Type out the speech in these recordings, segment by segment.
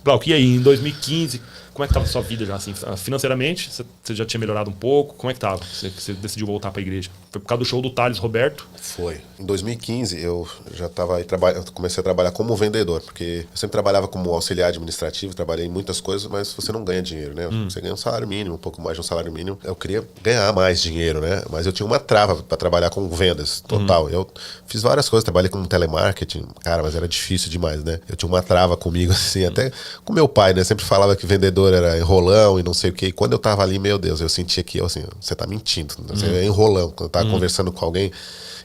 Glauco, e aí, em 2015, como é que tava a sua vida já, assim, financeiramente? Você já tinha melhorado um pouco? Como é que tava? Você decidiu voltar pra igreja? Foi por causa do show do Thales Roberto? Foi. Em 2015 eu já estava aí, comecei a trabalhar como vendedor, porque eu sempre trabalhava como auxiliar administrativo, trabalhei em muitas coisas, mas você não ganha dinheiro, né? Você ganha um salário mínimo, um pouco mais de um salário mínimo. Eu queria ganhar mais dinheiro, né? Mas eu tinha uma trava para trabalhar com vendas, total. Eu fiz várias coisas, trabalhei com telemarketing, cara, mas era difícil demais, né? Eu tinha uma trava comigo, assim, até com meu pai, né? Sempre falava que vendedor era enrolão e não sei o quê. E quando eu tava ali, meu Deus, eu sentia que, assim, você tá mentindo, você é enrolão. Quando eu tava conversando com alguém,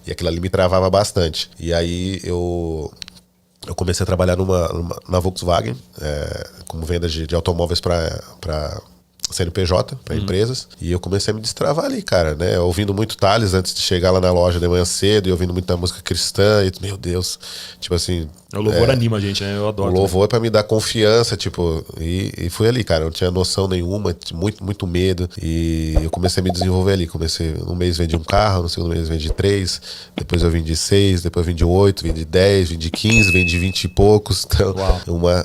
e aquilo ali me travava bastante. E aí eu comecei a trabalhar na Volkswagen, como venda de automóveis para CNPJ, para empresas. E eu comecei a me destravar ali, cara, né? Ouvindo muito Thales antes de chegar lá na loja de manhã cedo e ouvindo muita música cristã. E, meu Deus, tipo assim... O louvor anima a gente, né? Eu adoro. O louvor é pra me dar confiança, tipo, e fui ali, cara. Eu não tinha noção nenhuma, muito medo. E eu comecei a me desenvolver ali. Comecei, um mês vendi um carro, no segundo mês vendi 3, depois eu vendi 6, depois eu vendi 8, vendi 10, vendi 15, vendi 20 e poucos. Então,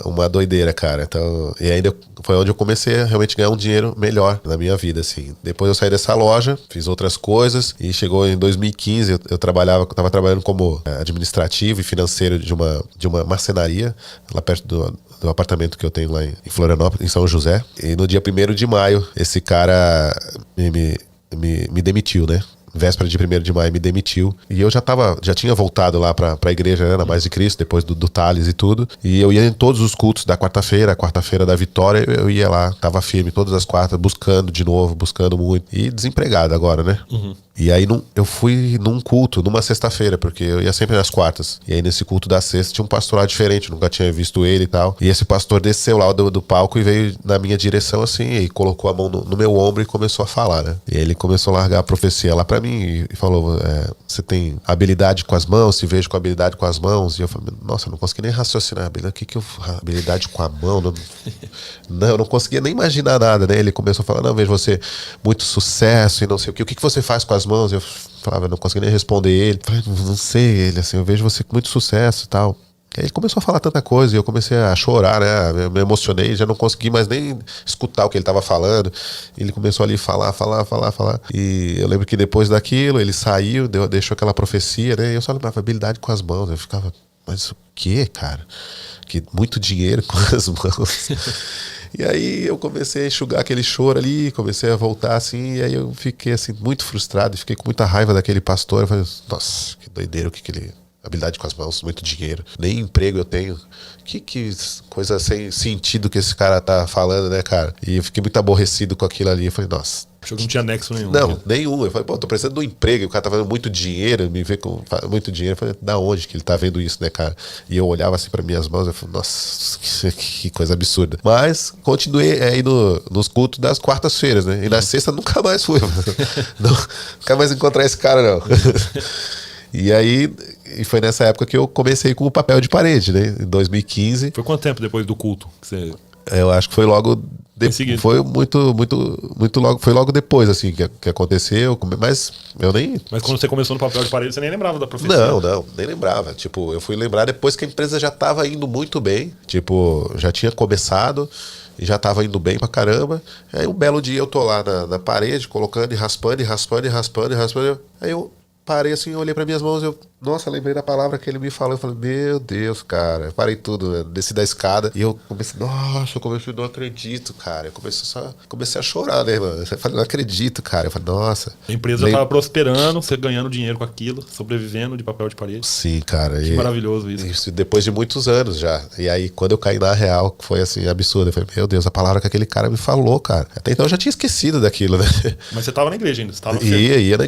uma doideira, cara. Então, e ainda foi onde eu comecei a realmente ganhar um dinheiro melhor na minha vida, assim. Depois eu saí dessa loja, fiz outras coisas, e chegou em 2015, eu tava trabalhando como administrativo e financeiro de uma marcenaria, lá perto do apartamento que eu tenho lá em Florianópolis, em São José. E no dia 1º de maio, esse cara me demitiu, né? Véspera de 1º de maio me demitiu. E eu já tinha voltado lá pra igreja, né, na Paz de Cristo, depois do Thales e tudo. E eu ia em todos os cultos da quarta-feira, a quarta-feira da vitória, eu ia lá, tava firme todas as quartas, buscando de novo, buscando muito. E desempregado agora, né? E aí eu fui num culto, numa sexta-feira, porque eu ia sempre nas quartas. E aí nesse culto da sexta tinha um pastor lá diferente, nunca tinha visto ele e tal. E esse pastor desceu lá do palco e veio na minha direção assim, e colocou a mão no meu ombro e começou a falar, né? E ele começou a largar a profecia lá pra mim e falou, você tem habilidade com as mãos, se vejo com habilidade com as mãos. E eu falei, nossa, eu não consegui nem raciocinar. Habilidade com a mão? Não, eu não conseguia nem imaginar nada, né? Ele começou a falar, não, vejo você muito sucesso e não sei o que. O que você faz com as mãos? Eu falava, eu não consegui nem responder ele. Eu falei, não sei, ele, assim, eu vejo você com muito sucesso e tal. E aí ele começou a falar tanta coisa e eu comecei a chorar, né? Eu me emocionei, já não consegui mais nem escutar o que ele estava falando. Ele começou ali a falar. E eu lembro que depois daquilo, ele saiu, deixou aquela profecia, né? E eu só lembrava, habilidade com as mãos. Eu ficava, mas o que, cara? Que muito dinheiro com as mãos. E aí eu comecei a enxugar aquele choro ali, comecei a voltar assim, e aí eu fiquei assim muito frustrado, fiquei com muita raiva daquele pastor. Eu falei, nossa, que doideira, o que ele... Habilidade com as mãos, muito dinheiro, nem emprego eu tenho. Que coisa sem sentido que esse cara tá falando, né, cara? E eu fiquei muito aborrecido com aquilo ali. Eu falei, nossa. Achou que não tinha nexo nenhum. Não, nenhum. Eu falei, pô, tô precisando de um emprego. O cara tá fazendo muito dinheiro, me vê com muito dinheiro. Eu falei, da onde que ele tá vendo isso, né, cara? E eu olhava assim pra minhas mãos, eu falei, nossa, que coisa absurda. Mas continuei aí nos cultos das quartas-feiras, né? E na sexta nunca mais fui. Nunca mais encontrar esse cara, não. E aí, foi nessa época que eu comecei com o papel de parede, né? Em 2015. Foi quanto tempo depois do culto que você... Eu acho que foi logo... Foi muito logo... Foi logo depois, assim, que aconteceu. Mas eu nem... Mas quando você começou no papel de parede, você nem lembrava da profecia? Não, nem lembrava. Tipo, eu fui lembrar depois que a empresa já tava indo muito bem. Tipo, já tinha começado e já tava indo bem pra caramba. Aí um belo dia eu tô lá na parede, colocando e raspando. Aí eu... parei assim, olhei para minhas mãos, nossa, lembrei da palavra que ele me falou, eu falei, meu Deus, cara, eu parei tudo, né? Desci da escada e eu comecei, não acredito, cara, eu comecei a chorar, né, mano, eu falei, não acredito, cara, eu falei, nossa. A empresa já tava prosperando, você ganhando dinheiro com aquilo, sobrevivendo de papel de parede. Sim, cara. Que maravilhoso isso. Isso depois de muitos anos já, e aí quando eu caí na real, foi assim, absurdo, eu falei, meu Deus, a palavra que aquele cara me falou, cara, até então eu já tinha esquecido daquilo, né. Mas você tava na igreja ainda, você tava... Ia na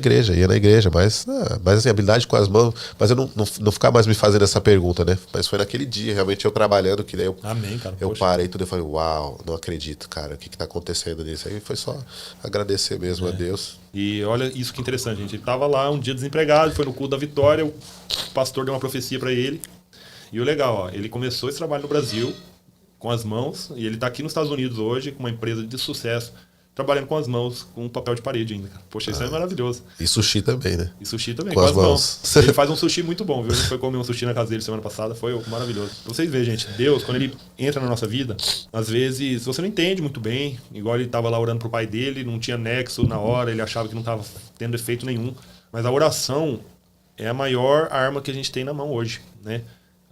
igreja, mas assim, habilidade com as mãos. Mas eu não ficar mais me fazendo essa pergunta, né? Mas foi naquele dia, realmente, eu trabalhando, que daí Amém, cara. Eu parei tudo e falei, uau, não acredito, cara, o que tá acontecendo nisso? Aí foi só agradecer mesmo a Deus. E olha isso que interessante, gente. Ele tava lá um dia desempregado, foi no culto da vitória, o pastor deu uma profecia pra ele. E o legal, ó, ele começou esse trabalho no Brasil, com as mãos, e ele tá aqui nos Estados Unidos hoje, com uma empresa de sucesso, trabalhando com as mãos, com papel de parede ainda, cara. Poxa, isso é maravilhoso. E sushi também, né? E sushi também, com as mãos. Ele faz um sushi muito bom, viu? A gente foi comer um sushi na casa dele semana passada, foi maravilhoso. Pra vocês verem, gente, Deus, quando ele entra na nossa vida, às vezes você não entende muito bem, igual ele tava lá orando pro pai dele, não tinha nexo na hora, ele achava que não tava tendo efeito nenhum. Mas a oração é a maior arma que a gente tem na mão hoje, né?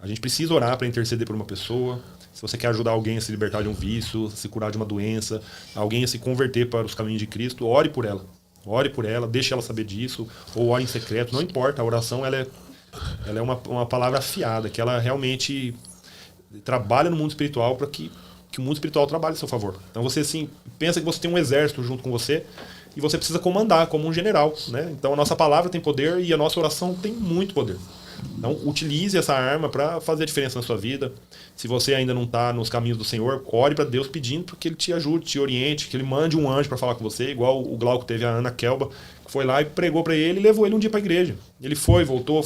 A gente precisa orar para interceder por uma pessoa. Se você quer ajudar alguém a se libertar de um vício, a se curar de uma doença, alguém a se converter para os caminhos de Cristo, ore por ela. Ore por ela, deixe ela saber disso, ou ore em secreto, não importa. A oração ela é uma palavra afiada, que ela realmente trabalha no mundo espiritual para que o mundo espiritual trabalhe a seu favor. Então você assim, pensa que você tem um exército junto com você e você precisa comandar como um general, né? Então a nossa palavra tem poder e a nossa oração tem muito poder. Então, utilize essa arma para fazer a diferença na sua vida. Se você ainda não está nos caminhos do Senhor, ore para Deus pedindo para que Ele te ajude, te oriente, que Ele mande um anjo para falar com você, igual o Glauco teve a Ana Kelba, que foi lá e pregou para ele e levou ele um dia para a igreja. Ele foi, voltou,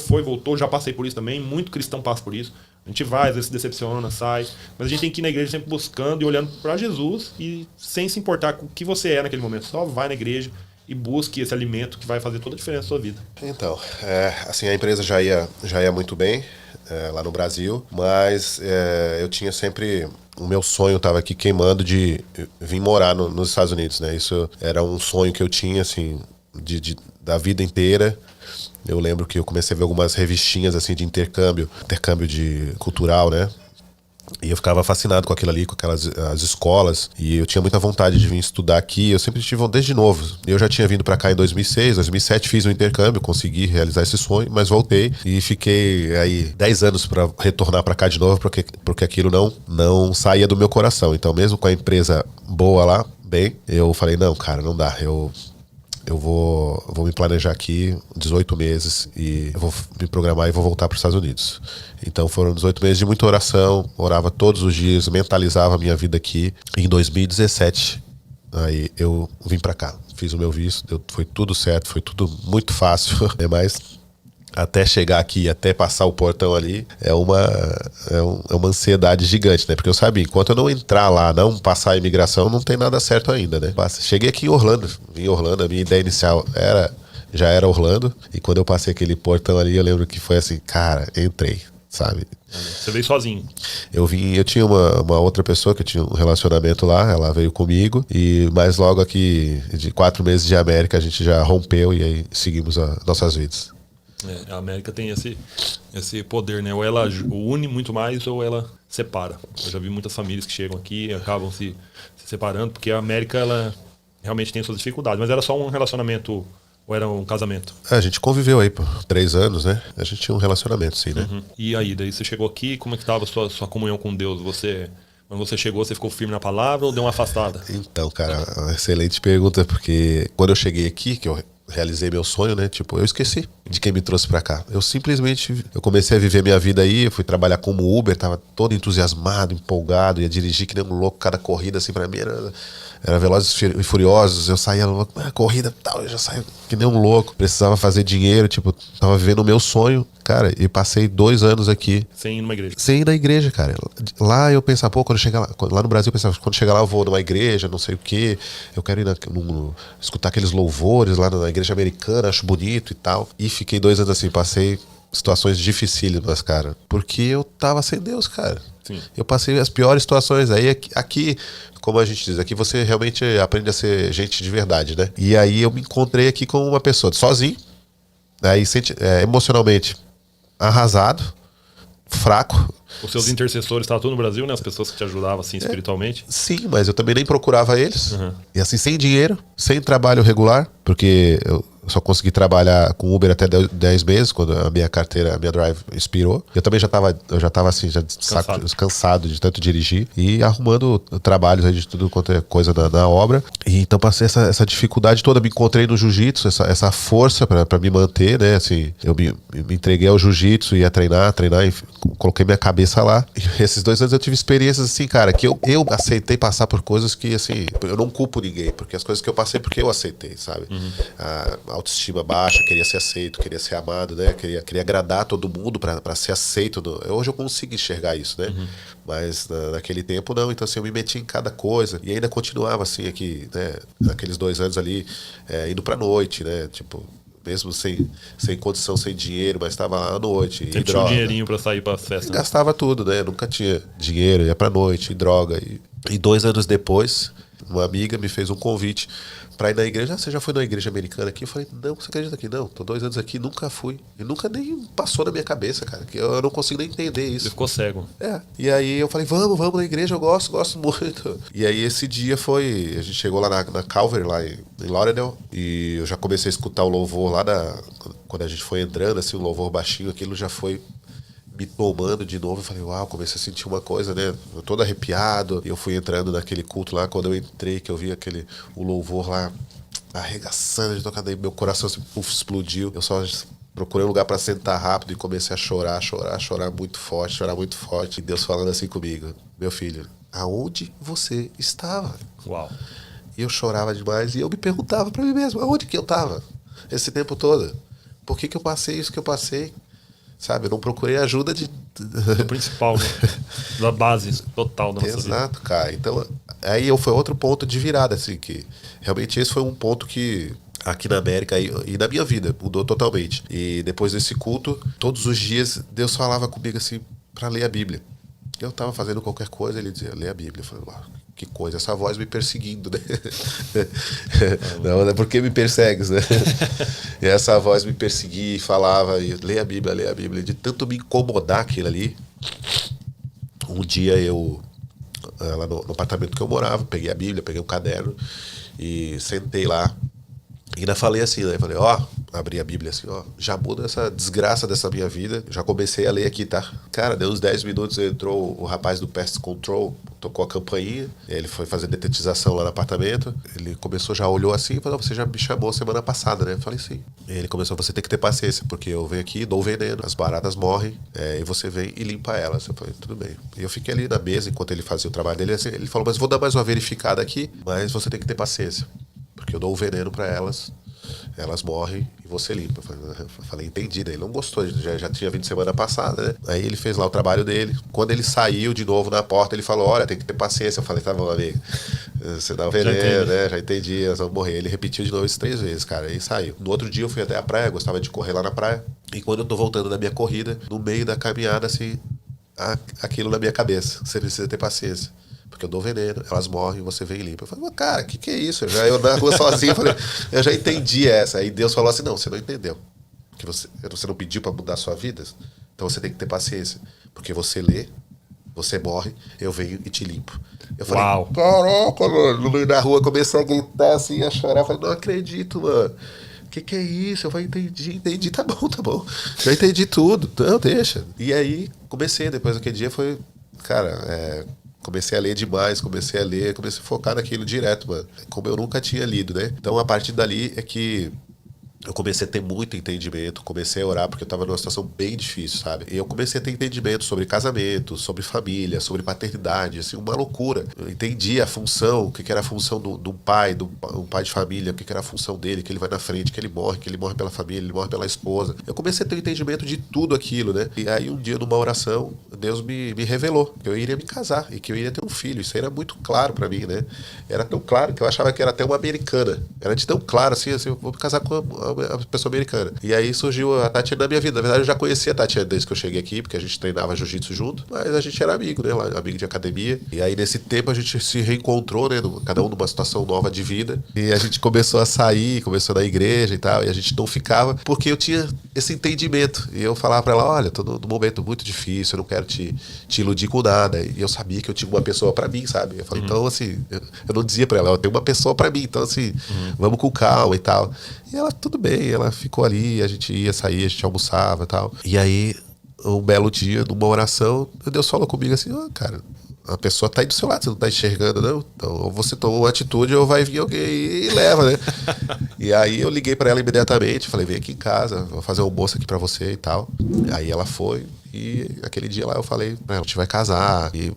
já passei por isso também, muito cristão passa por isso. A gente vai, às vezes se decepciona, sai, mas a gente tem que ir na igreja sempre buscando e olhando para Jesus e sem se importar com o que você é naquele momento. Só vai na igreja e busque esse alimento que vai fazer toda a diferença na sua vida. Então, assim, a empresa já ia muito bem lá no Brasil, mas eu tinha sempre... O meu sonho estava aqui queimando de vir morar nos Estados Unidos, né? Isso era um sonho que eu tinha, assim, da vida inteira. Eu lembro que eu comecei a ver algumas revistinhas, assim, de intercâmbio cultural, né? E eu ficava fascinado com aquilo ali, com as escolas. E eu tinha muita vontade de vir estudar aqui. Eu sempre tive desde novo. Eu já tinha vindo pra cá em 2006, 2007 fiz um intercâmbio, consegui realizar esse sonho, mas voltei e fiquei aí 10 anos pra retornar pra cá de novo, porque aquilo não saía do meu coração. Então mesmo com a empresa boa lá, bem, eu falei, não, cara, não dá. Eu vou me planejar aqui 18 meses e eu vou me programar e vou voltar para os Estados Unidos. Então foram 18 meses de muita oração, orava todos os dias, mentalizava a minha vida aqui. Em 2017, aí eu vim para cá, fiz o meu visto, foi tudo certo, foi tudo muito fácil, mas até chegar aqui, até passar o portão ali, é uma ansiedade gigante, né? Porque eu sabia, enquanto eu não entrar lá, não passar a imigração, não tem nada certo ainda, né? Cheguei aqui em Orlando, a minha ideia inicial já era Orlando, e quando eu passei aquele portão ali, eu lembro que foi assim, cara, entrei, sabe? Você veio sozinho? Eu tinha uma outra pessoa que tinha um relacionamento lá, ela veio comigo, e mais logo aqui, de 4 meses de América, a gente já rompeu e aí seguimos as nossas vidas. A América tem esse poder, né? Ou ela une muito mais ou ela separa. Eu já vi muitas famílias que chegam aqui e acabam se separando, porque a América ela realmente tem suas dificuldades. Mas era só um relacionamento ou era um casamento? A gente conviveu aí por 3 anos, né? A gente tinha um relacionamento, sim, né? Uhum. E aí, daí você chegou aqui, como é que estava a sua comunhão com Deus? Quando você chegou, você ficou firme na palavra ou deu uma afastada? Então, cara, uma excelente pergunta, porque quando eu cheguei aqui, que eu realizei meu sonho, né? Tipo, eu esqueci de quem me trouxe pra cá. Eu comecei a viver minha vida aí, eu fui trabalhar como Uber, tava todo entusiasmado, empolgado, ia dirigir que nem um louco, cada corrida assim pra mim era Velozes e Furiosos, eu saía louco, corrida tal, eu já saía que nem um louco, precisava fazer dinheiro, tipo, tava vivendo o meu sonho, cara, e passei 2 anos aqui. Sem ir numa igreja? Sem ir na igreja, cara. Lá eu pensava, quando chegar lá no Brasil eu pensava, quando chegar lá eu vou numa igreja, não sei o quê, eu quero ir escutar aqueles louvores lá na igreja americana, acho bonito e tal. E fiquei 2 anos assim, passei situações dificílimas, cara, porque eu tava sem Deus, cara. Sim. Eu passei as piores situações. Aí aqui, como a gente diz, aqui você realmente aprende a ser gente de verdade, né? E aí eu me encontrei aqui com uma pessoa sozinho, aí emocionalmente arrasado, fraco. Os seus intercessores estavam tudo no Brasil, né? As pessoas que te ajudavam assim espiritualmente. Sim, mas eu também nem procurava eles. Uhum. E assim, sem dinheiro, sem trabalho regular, porque eu só consegui trabalhar com Uber até 10 meses, quando a minha carteira, a minha drive expirou. Eu também já tava assim, cansado de tanto dirigir e arrumando trabalhos aí de tudo quanto é coisa na obra. E então passei essa dificuldade toda, me encontrei no jiu-jitsu, essa força pra me manter, né? Assim, eu me entreguei ao jiu-jitsu, ia treinar e coloquei minha cabeça lá. E esses 2 anos eu tive experiências assim, cara, que eu aceitei passar por coisas que, assim, eu não culpo ninguém, porque as coisas que eu passei porque eu aceitei, sabe? Uhum. autoestima baixa, queria ser aceito, queria ser amado, né? Queria agradar todo mundo para ser aceito. Hoje eu consigo enxergar isso, né? Mas naquele tempo não. Então assim, eu me meti em cada coisa e ainda continuava assim aqui, né? Naqueles 2 anos ali, indo pra noite, né? Tipo, mesmo sem condição, sem dinheiro, mas estava lá à noite. Sempre tinha um dinheirinho pra sair pra festa. Gastava tudo, né? Nunca tinha dinheiro, ia pra noite, droga. E 2 anos depois, uma amiga me fez um convite pra ir na igreja. Você já foi na igreja americana aqui? Eu falei, não, você acredita aqui? Não, tô 2 anos aqui, nunca fui. E nunca nem passou na minha cabeça, cara, que eu não consigo nem entender isso. Você ficou cego. E aí eu falei, vamos na igreja, eu gosto muito. E aí esse dia a gente chegou lá na Calvary, lá em Lauderdale, e eu já comecei a escutar o louvor lá quando a gente foi entrando, assim, o louvor baixinho, aquilo já foi me tomando de novo. Eu falei, uau, comecei a sentir uma coisa, né? Eu todo arrepiado. E eu fui entrando naquele culto lá, quando eu entrei, que eu vi o louvor lá arregaçando de tocar, daí meu coração assim, explodiu. Eu só procurei um lugar pra sentar rápido e comecei a chorar muito forte. E Deus falando assim comigo, meu filho, aonde você estava? Uau. E eu chorava demais e eu me perguntava pra mim mesmo, aonde que eu tava esse tempo todo? Por que eu passei isso que eu passei? Sabe, eu não procurei ajuda O principal, né? Da base total da nossa vida. Exato, cara. Então, aí foi outro ponto de virada, assim, que realmente esse foi um ponto que aqui na América e na minha vida mudou totalmente. E depois desse culto, todos os dias Deus falava comigo assim pra ler a Bíblia. Eu tava fazendo qualquer coisa, ele dizia, lê a Bíblia. Eu falei, uau, que coisa, essa voz me perseguindo, né? Não é porque me persegues, né? E essa voz me perseguia e falava, lê a Bíblia. De tanto me incomodar aquilo ali, um dia lá no apartamento que eu morava, peguei a Bíblia, peguei um caderno e sentei lá. E ainda falei assim, né? Falei, abri a Bíblia assim, já muda essa desgraça dessa minha vida. Já comecei a ler aqui, tá? Cara, deu uns 10 minutos, entrou o rapaz do Pest Control, tocou a campainha, ele foi fazer detetização lá no apartamento. Ele começou, já olhou assim e falou, você já me chamou semana passada, né? Eu falei, sim. E ele começou, você tem que ter paciência, porque eu venho aqui, dou veneno, as baratas morrem, e você vem e limpa elas. Eu falei, tudo bem. E eu fiquei ali na mesa, enquanto ele fazia o trabalho dele, assim, ele falou, mas vou dar mais uma verificada aqui, mas você tem que ter paciência. Porque eu dou o veneno pra elas morrem e você limpa. Eu falei, entendi, né? Ele não gostou, já tinha vindo semana passada, né? Aí ele fez lá o trabalho dele. Quando ele saiu de novo na porta, ele falou, olha, tem que ter paciência. Eu falei, tá bom, amigo, você dá o veneno, né? Já entendi, elas vão morrer. Ele repetiu de novo isso 3 vezes, cara, aí saiu. No outro dia eu fui até a praia, gostava de correr lá na praia. E quando eu tô voltando da minha corrida, no meio da caminhada, assim, aquilo na minha cabeça, você precisa ter paciência. Porque eu dou veneno, elas morrem, você vem e limpa. Eu falei, cara, que é isso? Eu na rua sozinho, falei, eu já entendi essa. Aí Deus falou assim, não, você não entendeu. Que você não pediu pra mudar a sua vida? Então você tem que ter paciência. Porque você lê, você morre, eu venho e te limpo. Eu falei, uau. Caraca, mano. No meio da rua começou a gritar assim, a chorar. Eu falei, não acredito, mano. Que é isso? Eu falei, entendi, tá bom. Já entendi tudo, não, deixa. E aí comecei, depois daquele dia foi, cara, comecei a ler demais, comecei a focar naquilo direto, mano. Como eu nunca tinha lido, né? Então, a partir dali é que eu comecei a ter muito entendimento, comecei a orar porque eu estava numa situação bem difícil, sabe? E eu comecei a ter entendimento sobre casamento, sobre família, sobre paternidade, assim, uma loucura. Eu entendi a função, o que era a função de um pai de família, o que era a função dele, que ele vai na frente, que ele morre pela família, ele morre pela esposa. Eu comecei a ter um entendimento de tudo aquilo, né? E aí um dia, numa oração, Deus me revelou que eu iria me casar e que eu iria ter um filho. Isso aí era muito claro pra mim, né? Era tão claro que eu achava que era até uma americana. Era de tão claro, assim, eu vou me casar com a pessoa americana. E aí surgiu a Tatiana na minha vida. Na verdade, eu já conhecia a Tatiana desde que eu cheguei aqui, porque a gente treinava jiu-jitsu junto, mas a gente era amigo, né? Amigo de academia. E aí, nesse tempo, a gente se reencontrou, né? Cada um numa situação nova de vida. E a gente começou a sair, começou na igreja e tal, e a gente não ficava, porque eu tinha esse entendimento. E eu falava pra ela, olha, tô num momento muito difícil, eu não quero te iludir com nada. E eu sabia que eu tinha uma pessoa pra mim, sabe? Eu falei, então, assim, eu não dizia pra ela, eu tenho uma pessoa pra mim, então, assim, vamos com calma e tal. E ela, tudo bem, ela ficou ali, a gente ia sair, a gente almoçava e tal. E aí, um belo dia, numa oração, Deus falou comigo assim, cara, a pessoa tá aí do seu lado, você não tá enxergando, não? Então, ou você toma uma atitude ou vai vir alguém e leva, né? E aí eu liguei pra ela imediatamente, falei, vem aqui em casa, vou fazer um almoço aqui pra você e tal. Aí ela foi E aquele dia lá eu falei, a gente vai casar, e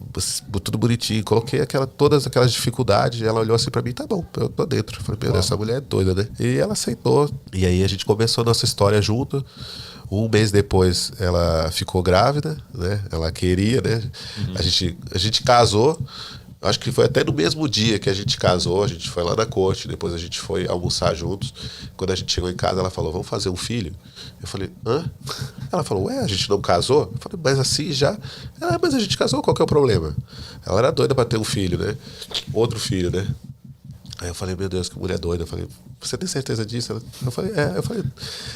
tudo bonitinho. Coloquei todas aquelas dificuldades, e ela olhou assim pra mim, tá bom, eu tô dentro. Eu falei, meu Deus, essa mulher é doida, né? E ela aceitou. E aí a gente começou a nossa história junto. Um mês depois ela ficou grávida, né? Ela queria, né? A gente casou. Acho que foi até no mesmo dia que a gente casou, a gente foi lá na corte, depois a gente foi almoçar juntos. Quando a gente chegou em casa, ela falou, vamos fazer um filho? Eu falei, hã? Ela falou, ué, a gente não casou? Eu falei, mas assim já? Ela, mas a gente casou, qual que é o problema? Ela era doida pra ter um filho, né? Outro filho, né? Aí eu falei, meu Deus, que mulher doida. Eu falei, você tem certeza disso? Eu falei, é. Eu falei,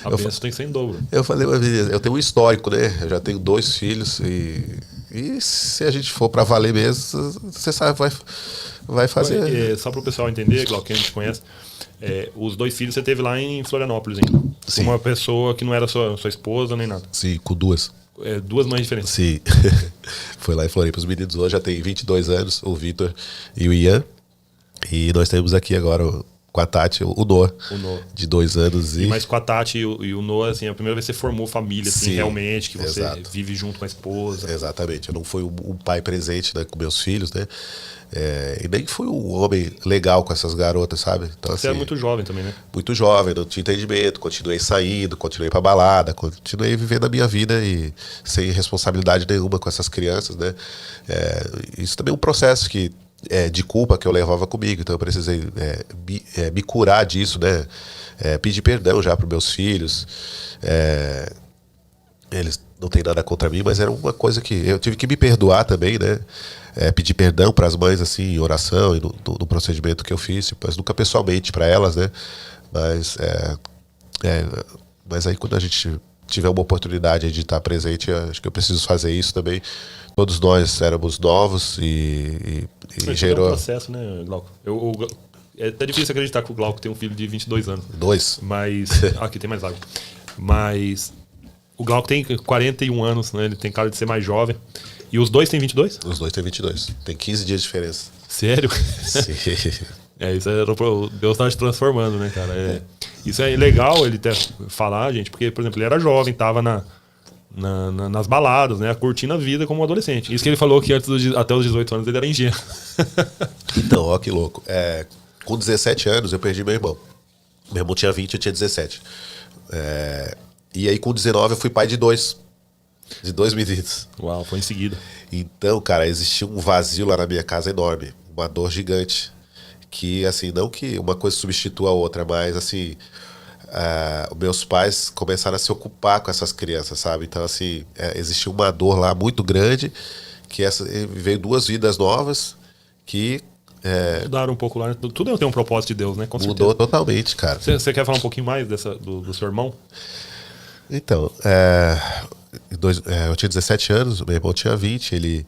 A bênção tem que ser em dobro. eu falei, mas eu tenho um histórico, né? Eu já tenho 2 filhos e se a gente for pra valer mesmo, você sabe, vai fazer. Só para o pessoal entender, Glauco, quem a gente conhece, os 2 filhos você teve lá em Florianópolis ainda. Sim. Uma pessoa que não era sua esposa nem nada. Sim, com 2. 2 mães diferentes. Sim. Foi lá em Floripa. Os meninos hoje já têm 22 anos, o Vitor e o Ian. E nós temos aqui agora com a Tati, o Noah, de 2 anos. Mas com a Tati e o Noah, assim, a primeira vez que você formou família, assim, Sim, realmente, que você exato. vive junto com a esposa. Exatamente. Eu não fui um pai presente, né, com meus filhos, né? E nem fui um homem legal com essas garotas, sabe? Então, Você assim, era muito jovem também, né? muito jovem, não tinha entendimento, continuei saindo, continuei pra balada, continuei vivendo a minha vida e sem responsabilidade nenhuma com essas crianças, né? Isso também é um processo de culpa que eu levava comigo, então eu precisei me curar disso, né? Pedir perdão já para meus filhos. Eles não têm nada contra mim, mas era uma coisa que eu tive que me perdoar também, né? Pedir perdão para as mães, assim, em oração e no procedimento que eu fiz, mas nunca pessoalmente para elas, né? Mas aí quando a gente tiver uma oportunidade de estar presente, acho que eu preciso fazer isso também. Todos nós éramos novos e gerou... É um processo, né, Glauco? É até difícil acreditar que o Glauco tem um filho de 22 anos. 2. Mas... aqui tem mais água. Mas... O Glauco tem 41 anos, né? Ele tem cara de ser mais jovem. E os 2 têm 22? Os 2 têm 22. Tem 15 dias de diferença. Sério? Sim. Isso Deus tá te transformando, né, cara? Isso é legal ele até falar, gente, porque, por exemplo, ele era jovem, tava nas baladas, né? Curtindo a vida como adolescente. Isso que ele falou que até os 18 anos ele era ingênuo. Então, ó que louco. Com 17 anos eu perdi meu irmão. Meu irmão tinha 20, eu tinha 17. E aí com 19 eu fui pai de 2 meninos. Uau, foi em seguida. Então, cara, existia um vazio lá na minha casa enorme. Uma dor gigante. Que, assim, não que uma coisa substitua a outra, mas, assim... meus pais começaram a se ocupar com essas crianças, sabe? Então, assim, existia uma dor lá muito grande, que veio 2 vidas novas que... Mudaram um pouco lá. Tudo tem um propósito de Deus, né? Com mudou certeza. totalmente, cara. Você quer falar um pouquinho mais do seu irmão? Então, eu tinha 17 anos, meu irmão tinha 20,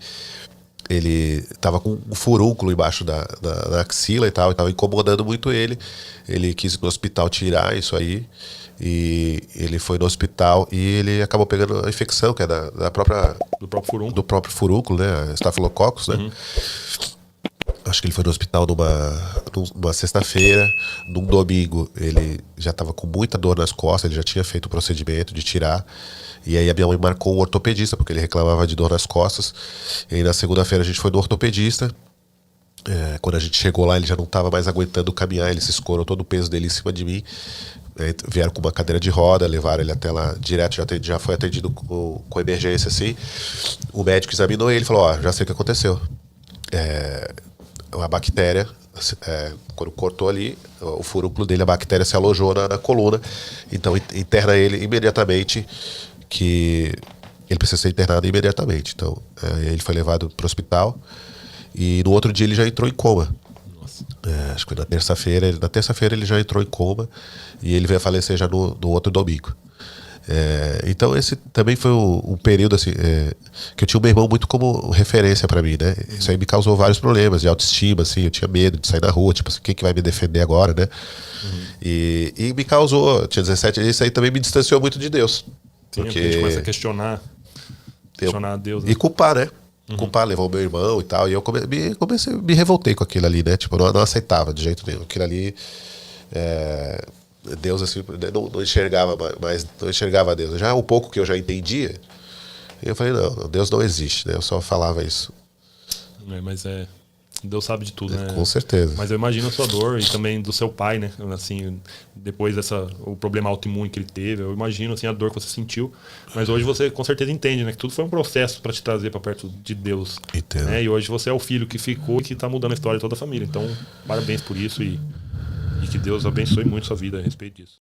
ele tava com um furúnculo embaixo da axila e tal, e tava incomodando muito ele. Ele quis ir no hospital tirar isso aí, e ele foi no hospital e ele acabou pegando a infecção, que é do próprio furúnculo, né? Estafilococcus, né? Acho que ele foi no hospital numa sexta-feira. Num domingo, ele já estava com muita dor nas costas, ele já tinha feito o procedimento de tirar. E aí a minha mãe marcou um ortopedista, porque ele reclamava de dor nas costas. E aí na segunda-feira a gente foi no ortopedista. Quando a gente chegou lá, ele já não estava mais aguentando caminhar, ele se escorou todo o peso dele em cima de mim. Vieram com uma cadeira de roda, levaram ele até lá direto, já foi atendido com emergência, assim. O médico examinou ele e falou, já sei o que aconteceu. Uma bactéria, quando cortou ali o furúnculo dele, a bactéria se alojou na coluna, então interna ele imediatamente, que ele precisa ser internado imediatamente. Então ele foi levado para o hospital e no outro dia ele já entrou em coma. Nossa. Acho que foi na terça-feira ele já entrou em coma e ele veio a falecer já no outro domingo. Então esse também foi um período assim, que eu tinha o meu irmão muito como referência pra mim, né? Isso aí me causou vários problemas de autoestima, assim, eu tinha medo de sair na rua, tipo assim, quem que vai me defender agora, né? E me causou, eu tinha 17 anos, isso aí também me distanciou muito de Deus. Sim, porque a gente começa a questionar Deus, né? E culpar, né? Culpar, levar o meu irmão e tal, e eu me revoltei com aquilo ali, né? Tipo, eu não aceitava de jeito nenhum, aquilo ali... Deus assim não enxergava mais, não enxergava Deus. Já o pouco que eu já entendia, E eu falei, não, Deus não existe, né? Eu só falava isso. Mas Deus sabe de tudo, né? Com certeza. Mas eu imagino a sua dor e também do seu pai, né? Assim, depois o problema autoimune que ele teve, eu imagino assim, a dor que você sentiu. Mas hoje você com certeza entende, né? Que tudo foi um processo para te trazer para perto de Deus. Entendo. Né? E hoje você é o filho que ficou e que tá mudando a história de toda a família. Então, parabéns por isso e que Deus abençoe muito a sua vida a respeito disso.